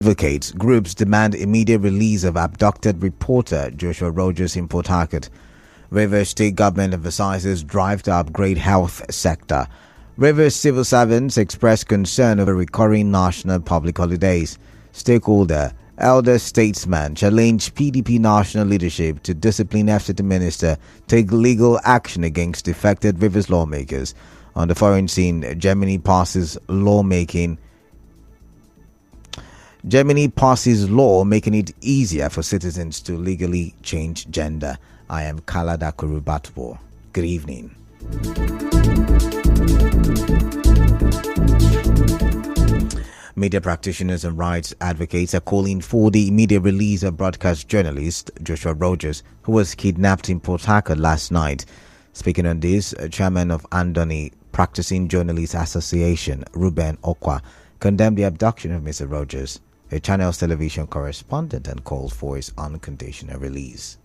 Advocates groups demand immediate release of abducted reporter Joshua Rogers in Port Harcourt. Rivers State Government emphasizes drive to upgrade health sector. Rivers civil servants express concern over recurring national public holidays. Stakeholder, elder statesman challenge PDP national leadership to discipline FCT minister, take legal action against defected Rivers lawmakers. On the foreign scene, Germany passes law making it easier for citizens to legally change gender. I am Kalada Kurubatbo. Good evening. Media practitioners and rights advocates are calling for the immediate release of broadcast journalist Joshua Rogers, who was kidnapped in Port Harcourt last night. Speaking on this, chairman of Andoni Practicing Journalists Association, Ruben Okwa, condemned the abduction of Mr. Rogers, a Channels television correspondent, and called for his unconditional release.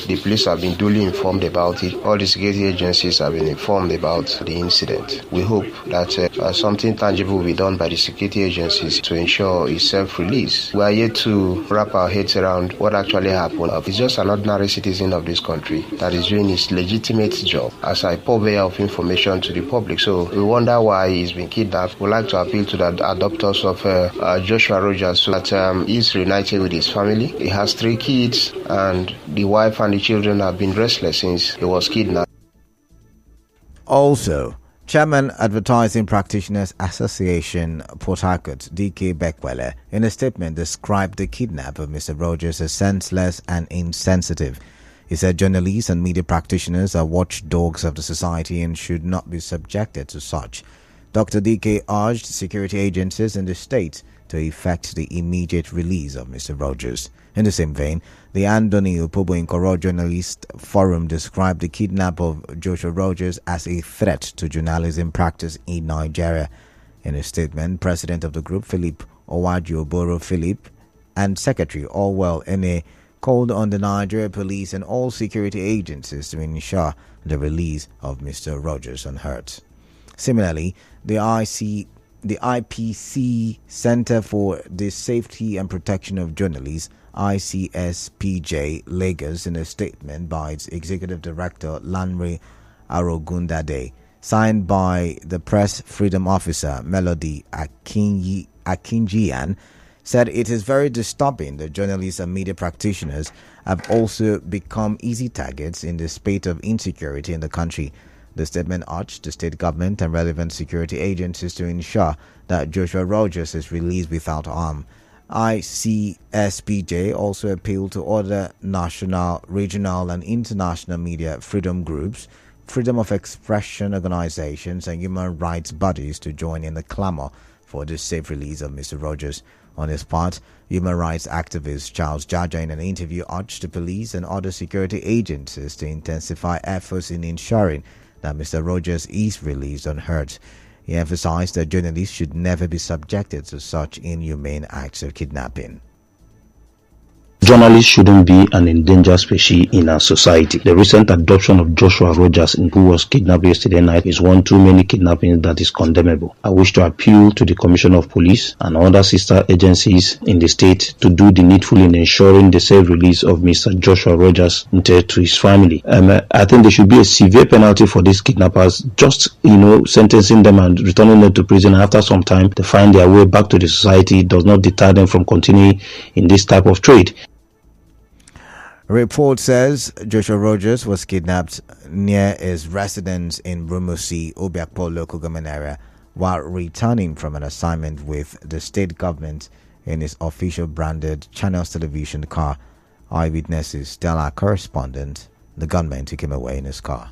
The police have been duly informed about it. All the security agencies have been informed about the incident. We hope that something tangible will be done by the security agencies to ensure his self-release. We are yet to wrap our heads around what actually happened. He's just an ordinary citizen of this country that is doing his legitimate job as a purveyor of information to the public. So we wonder why he's been kidnapped. We'd like to appeal to the adopters of Joshua Rogers so that he's reunited with his family. He has 3 kids, and the wife and the children have been restless since he was kidnapped. Also, Chairman Advertising Practitioners Association Port Harcourt, D.K. Bekwele, in a statement described the kidnap of Mr. Rogers as senseless and insensitive. He said journalists and media practitioners are watchdogs of the society and should not be subjected to such. Dr. D.K. urged security agencies in the state to effect the immediate release of Mr. Rogers. In the same vein, the Andoni Upobo Nkoro Journalist Forum described the kidnap of Joshua Rogers as a threat to journalism practice in Nigeria. In a statement, President of the group, Philip Owaji-Oboro Philip, and Secretary Orwell Ene called on the Nigeria police and all security agencies to ensure the release of Mr. Rogers unhurt. Similarly, the IPC Center for the Safety and Protection of Journalists, ICSPJ Lagos, in a statement by its Executive Director Lanre Arogundade, signed by the Press Freedom Officer Melody Akinjian, said it is very disturbing that journalists and media practitioners have also become easy targets in the spate of insecurity in the country. The statement urged the state government and relevant security agencies to ensure that Joshua Rogers is released without harm. ICSPJ also appealed to other national, regional, and international media freedom groups, freedom of expression organizations, and human rights bodies to join in the clamor for the safe release of Mr. Rogers. On his part, human rights activist Charles Jaja, in an interview, urged the police and other security agencies to intensify efforts in ensuring that Mr. Rogers is released unhurt. He emphasized that journalists should never be subjected to such inhumane acts of kidnapping. Journalists shouldn't be an endangered species in our society. The recent adoption of Joshua Rogers, who was kidnapped yesterday night, is one too many kidnappings that is condemnable. I wish to appeal to the Commissioner of Police and other sister agencies in the state to do the needful in ensuring the safe release of Mr. Joshua Rogers to his family. I think there should be a severe penalty for these kidnappers, just sentencing them and returning them to prison. After some time, they find their way back to the society. It does not deter them from continuing in this type of trade. A report says Joshua Rogers was kidnapped near his residence in Rumusi, Obiakpo local government area, while returning from an assignment with the state government in his official branded Channels television car. Eyewitnesses tell our correspondent the gunman took him away in his car.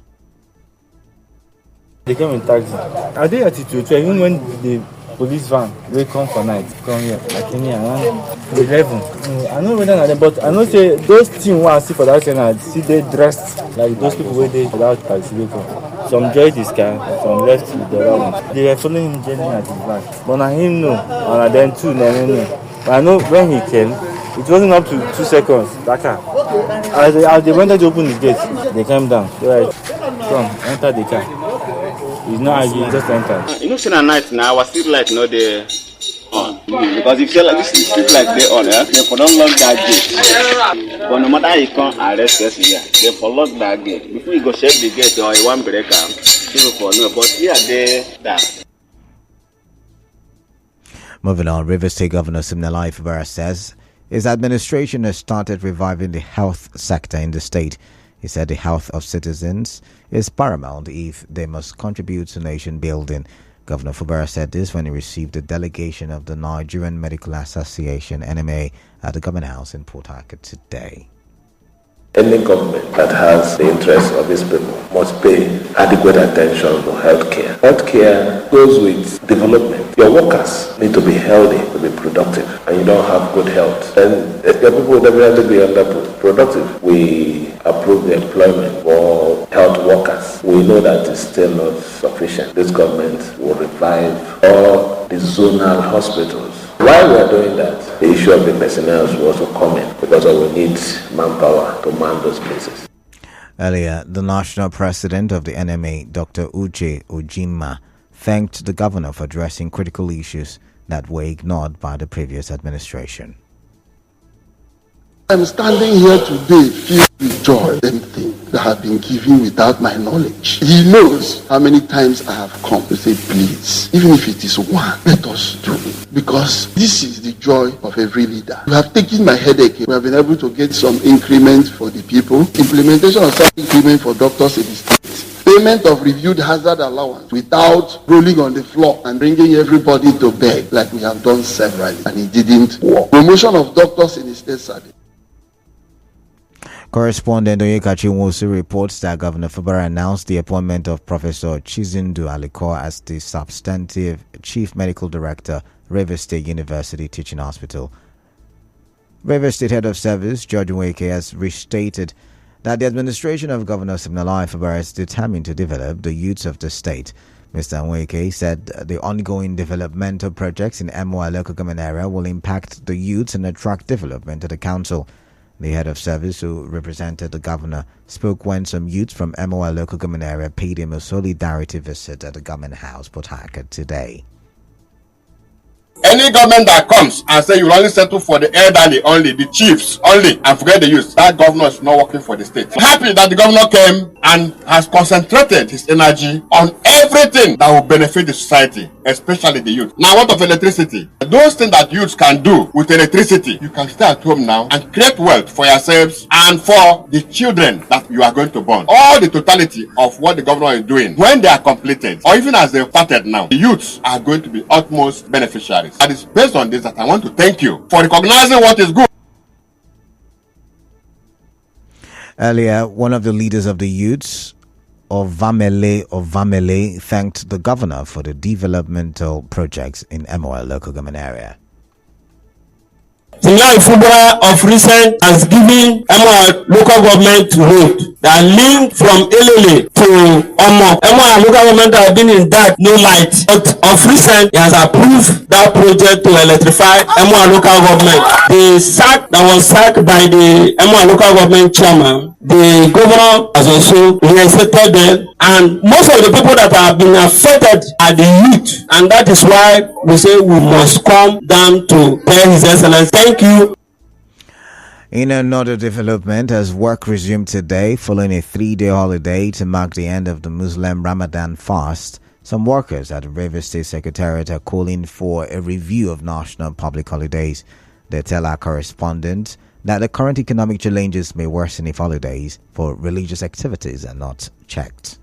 They came in taxi. I did attitude, even when the police van they come for night, come here, I came here around 11. I know whether not, but I know say those team who I see for that channel, see they dressed like those people where they for that taxi vehicle. Some joined this car, some left with the other one. They were following him journey at his back. But I him no, and then two, no. But I know when he came, it wasn't up to 2 seconds. That car. As they wanted to open the gate, they came down. They were like, come, enter the car. He's not arguing, just enter. Say at night now, our street light not there on. Because if you like this is people like they all, they for don't lock that gate. But no matter how you can't arrest us here, they for lock that gate. Before you go shut the gate or you want break out, people for no. But here they that. Moving on, Rivers State Governor Siminalayi Fubara says his administration has started reviving the health sector in the state. He said the health of citizens is paramount if they must contribute to nation building. Governor Fubara said this when he received a delegation of the Nigerian Medical Association (NMA) at the Government House in Port Harcourt today. Any government that has the interests of its people must pay adequate attention to healthcare. Healthcare goes with development. Your workers need to be healthy, to be productive, and you don't have good health, then your people will definitely be underproductive. We approve the employment for health workers. We know that it's still not sufficient. This government will revive all the zonal hospitals. While we are doing that, the issue of the personnel will also come in because we need manpower to man those places. Earlier, the national president of the NMA, Dr. Uche Ojima, thanked the governor for addressing critical issues that were ignored by the previous administration. I'm standing here today filled with joy. Everything that have been given without my knowledge. He knows how many times I have come to say, please, even if it is one, let us do it. Because this is the joy of every leader. You have taken my headache. We have been able to get some increment for the people. Implementation of some increment for doctors in the state. Payment of reviewed hazard allowance without rolling on the floor and bringing everybody to beg like we have done severally. And it didn't work. Promotion of doctors in the state service. Correspondent Oyekachi Nwosu reports that Governor Fubara announced the appointment of Professor Chizindu Aliko as the substantive Chief Medical Director, Rivers State University Teaching Hospital. Rivers State Head of Service, George Nweke, has restated that the administration of Governor Siminalayi Fubara is determined to develop the youths of the state. Mr. Nweke said the ongoing developmental projects in MOI local government area will impact the youths and attract development to the council. The head of service, who represented the governor, spoke when some youths from MOI local government area paid him a solidarity visit at the Government House, Port Harcourt, today. Any government that comes and say you will only settle for the elderly only, the chiefs only, and forget the youth, that governor is not working for the state. I'm happy that the governor came and has concentrated his energy on everything that will benefit the society, especially the youth. Now, what of electricity? Those things that youths can do with electricity, you can stay at home now and create wealth for yourselves and for the children that you are going to born. All the totality of what the governor is doing, when they are completed, or even as they started now, the youths are going to be utmost beneficiaries. And it's based on this that I want to thank you for recognizing what is good. Earlier, one of the leaders of the youths of Vamele thanked the governor for the developmental projects in MOL local government area. Siminalayi Fubara of recent has given MOL local government road that link from Elele to Omo. MOL local government have been in dark, no light. But of recent, he has approved that project to electrify MOL local government. The sack that was sacked by the MOL local government chairman, the governor has also reinstated them, and most of the people that have been affected are the youth, and that is why we say we must come down to pay His Excellency. Thank you. In another development, as work resumed today following a 3-day holiday to mark the end of the Muslim Ramadan fast, some workers at the Rivers State Secretariat are calling for a review of national public holidays. They tell our correspondent that the current economic challenges may worsen if holidays for religious activities are not checked.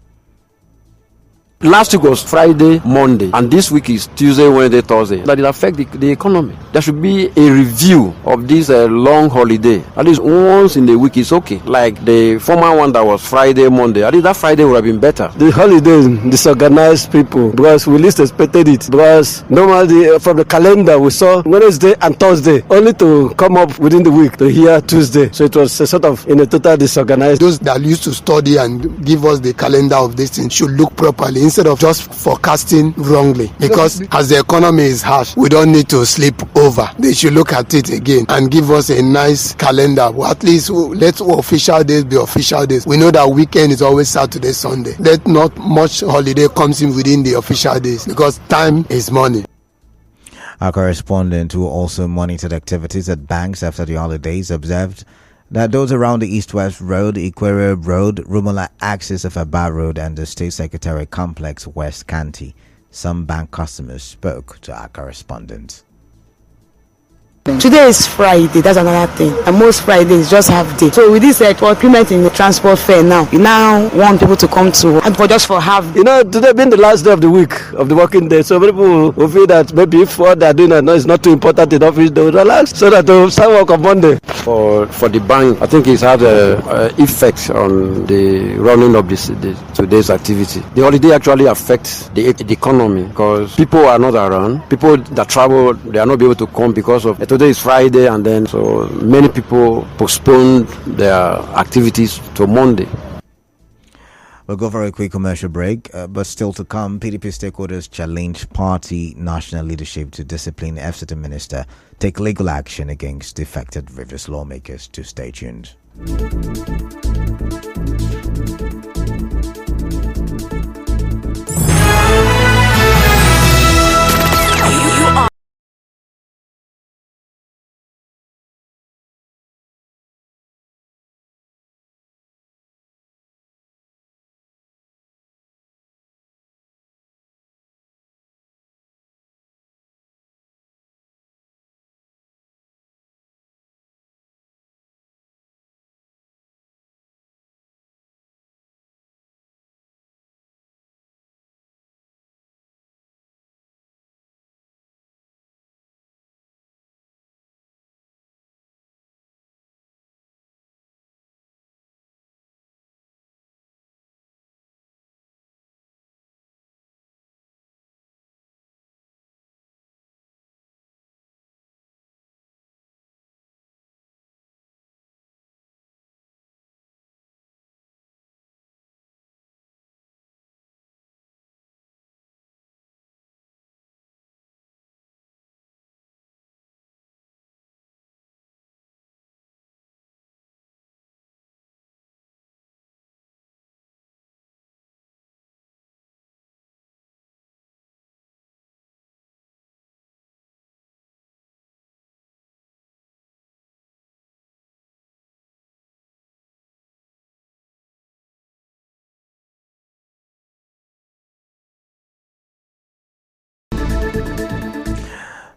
Last week was Friday, Monday, and this week is Tuesday, Wednesday, Thursday. That will affect the economy. There should be a review of this long holiday. At least once in the week is okay. Like the former one that was Friday, Monday. At least that Friday would have been better. The holidays disorganized people because we least expected it. Because normally from the calendar we saw Wednesday and Thursday, only to come up within the week to hear Tuesday. So it was a sort of in a total disorganized. Those that used to study and give us the calendar of this thing should look properly, instead of just forecasting wrongly, because as the economy is harsh, we don't need to sleep over. They should look at it again and give us a nice calendar. Well, at least let official days be official days. We know that weekend is always Saturday, Sunday. Let not much holiday comes in within the official days, because time is money. Our correspondent, who also monitored activities at banks after the holidays, observed that those around the East-West Road, Equatorial Road, Rumula axis of Aba Road and the State Secretariat Complex, West County. Some bank customers spoke to our correspondent. Today is Friday, that's another thing. And most Fridays just half day. So with this increment in the transport fare now, you now want people to come to and for just for half. Today being the last day of the week, of the working day, so people will feel that maybe if what they're doing is not too important in office, they will relax so that they will start work on Monday. For the bank, I think it's had an effect on the running of today's activity. The holiday actually affects the economy because people are not around. People that travel, they are not able to come because of today is Friday, and then so many people postponed their activities to Monday. We'll go for a quick commercial break, but still to come, PDP stakeholders challenge party national leadership to discipline FCT minister, take legal action against defected Rivers lawmakers. To stay tuned.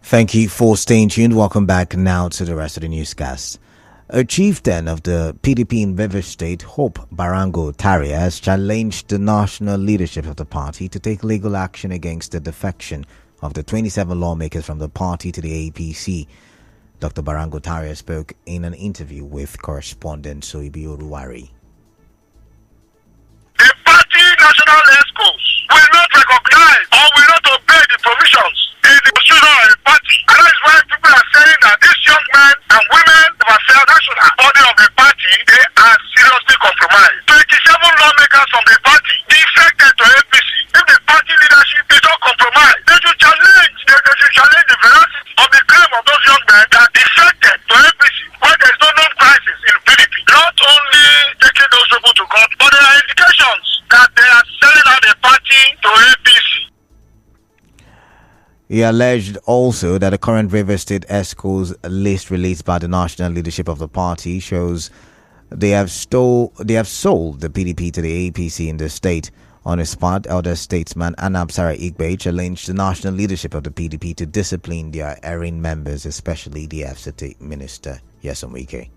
Thank you for staying tuned. Welcome back now to the rest of the newscast. A chieftain of the PDP in Rivers State, Hope Barango Taria, has challenged the national leadership of the party to take legal action against the defection of the 27 lawmakers from the party to the APC. Dr. Barango Taria spoke in an interview with correspondent Soibi Oruwari. The party national ESCOs will not recognize or will not obey the provisions in the constitution of the party. And that is why people are saying that these young men and women of the national body of the party, they are seriously compromised. 27 lawmakers from the party defected to APC. If the party leadership is not compromised, they should challenge the veracity of the claim of those young men that defected to APC when there is no known crisis in PDP. Not only taking those people to court, but there are indications that they are selling out the party to APC. He alleged also that the current Rivers State ESCO's list released by the national leadership of the party shows they have sold the PDP to the APC in the state. On his part, elder statesman Anab Sarah Igbe challenged the national leadership of the PDP to discipline their erring members, especially the FCT minister, Yesom Wike.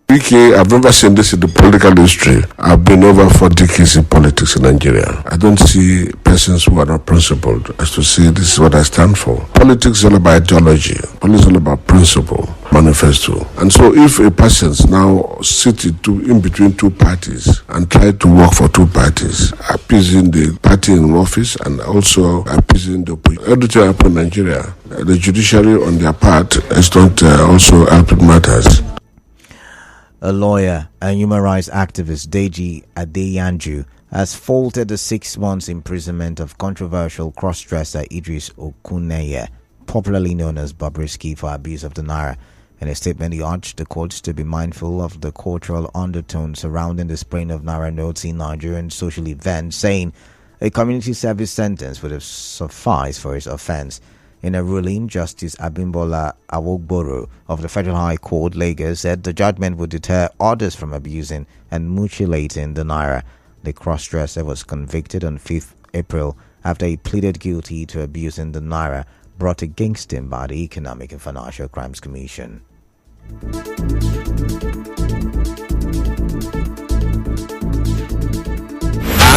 I've never seen this in the political history. I've been over 4 decades in politics in Nigeria. I don't see persons who are not principled as to say this is what I stand for. Politics is all about ideology. Politics is all about principle, manifesto. And so if a person now sits in between 2 parties and try to work for 2 parties, appeasing the party in office and also appeasing the opposition, everything happens in Nigeria. The judiciary on their part is not also helping matters. A lawyer and human rights activist Deji Adeyanju has faulted the 6 months imprisonment of controversial cross-dresser Idris Okuneye, popularly known as Bobrisky, for abuse of the Naira. In a statement, he urged the courts to be mindful of the cultural undertones surrounding the spraying of Naira notes in Nigerian social events, saying, A community service sentence would have sufficed for his offence. In a ruling, Justice Abimbola Awogboro of the Federal High Court, Lagos, said the judgment would deter others from abusing and mutilating the naira. The cross-dresser was convicted on 5th April after he pleaded guilty to abusing the naira brought against him by the Economic and Financial Crimes Commission.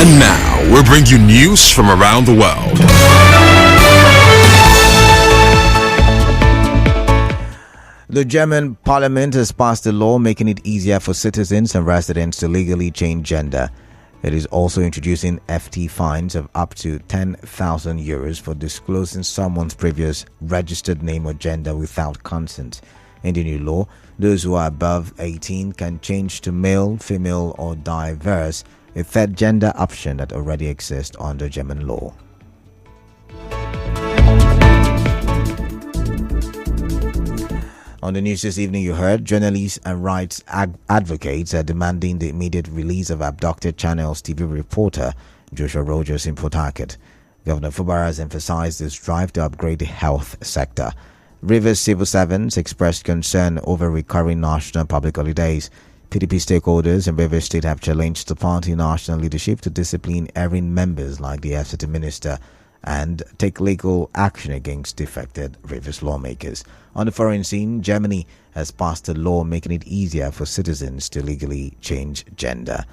And now, we'll bring you news from around the world. The German parliament has passed a law making it easier for citizens and residents to legally change gender. It is also introducing FT fines of up to 10,000 euros for disclosing someone's previous registered name or gender without consent. In the new law, those who are above 18 can change to male, female, or diverse, a third gender option that already exists under German law. On the news this evening, you heard journalists and rights advocates are demanding the immediate release of abducted Channels TV reporter Joshua Rogers in Port Harcourt. Governor Fubara has emphasized his drive to upgrade the health sector. Rivers civil servants expressed concern over recurring national public holidays. PDP stakeholders in Rivers State have challenged the party national leadership to discipline erring members like the FCT minister and take legal action against defected Rivers lawmakers. On the foreign scene, Germany has passed a law making it easier for citizens to legally change gender.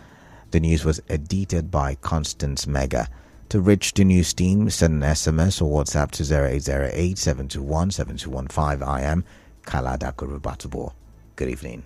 The news was edited by Constance Mega. To reach the news team, send an SMS or WhatsApp to 0808 721 7215. I am Kala Dakurubatubo. Good evening.